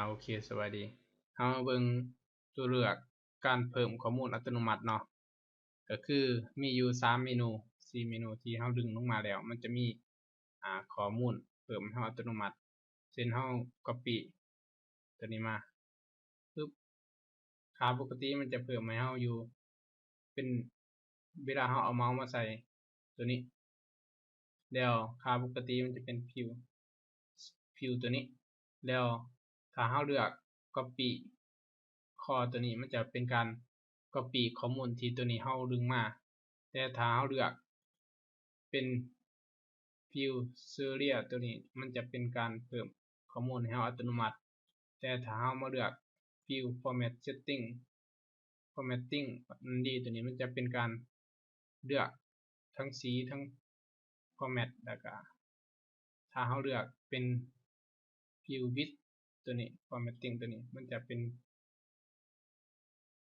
โอเคสวัสดีเฮามาเบิ่งตัวเลือกการเพิ่มข้อมูลอัตโนมัติเนาะก็คือมีอยู่3เมนู4เมนูที่เฮาดึงลงมาแล้วมันจะมีข้อมูลเพิ่มให้เฮาอัตโนมัติเช่นเฮา copy ตัวนี้มาปึ๊บค่าปกติมันจะเพิ่มให้เฮาอยู่เป็นเวลาเฮาเอาเมาส์มาใส่ตัวนี้แล้วค่าปกติมันจะเป็น view ตัวนี้แล้วถ้าเฮาเลือก copy ข้อตัวนี้มันจะเป็นการ copy ข้อมูลที่ตัวนี้เฮาดึงมาแต่ถ้าเฮาเลือกเป็น view serial ตัวนี้มันจะเป็นการเพิ่มข้อมูลให้เฮาอัตโนมัติแต่ถ้าเฮามาเลือก view format setting formatting ตัวนี้มันจะเป็นการเลือกทั้งสีทั้ง format แล้วก็ถ้าเฮาเลือกเป็น view width ตัวนี้ formatting ตัวนี้มันจะเป็น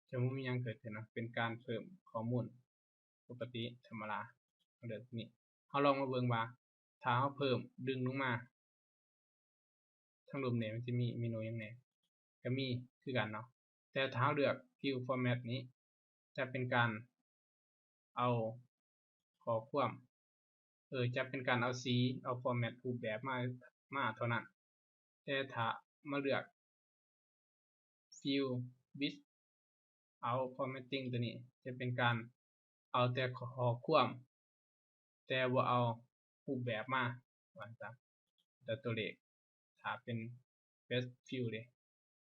จะบ่มีหยังเกิดขึ้นนะเป็นการเพิ่มข้อมูลปกติธรรมดาเลือกนี้เฮาลองมาเบิ่งว่าถ้าเฮาเพิ่มดึงลงมาทั้งรูปนี้มันจะมีเมนูหยังแหน่ก็มีคือกันเนาะแต่ถ้าเฮาเลือก view format นี้จะเป็นการเอาข้อความจะเป็นการเอาสีเอา format รูปแบบมาเท่านั้นแต่ถ้ามาเลือก view width out formatting ตัวนี้จะเป็นการเอาแต่ข้อความแต่บ่เอารูปแบบมาว่าซะแต่ตัวเลขถ้าเป็น best view เด้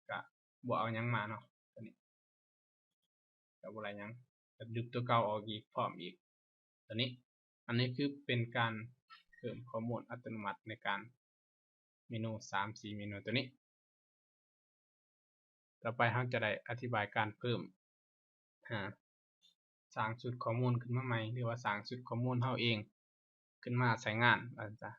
ก็บ่เอาหยังมาเนาะตัวนี้ก็บ่ได้หยังก็ดึงตัวเก่าออกอีกพร้อมอีกตัวนี้อันนี้คือเป็นการเพิ่มข้อมูลอัตโนมัติในการเมนู 3-4 เมนูตัวนี้ต่อไปเราจะได้อธิบายการเพิ่มสร้างชุดข้อมูลขึ้นมาใหม่หรือว่าสร้างชุดข้อมูลเราเองขึ้นมาใช้งานว่าซะ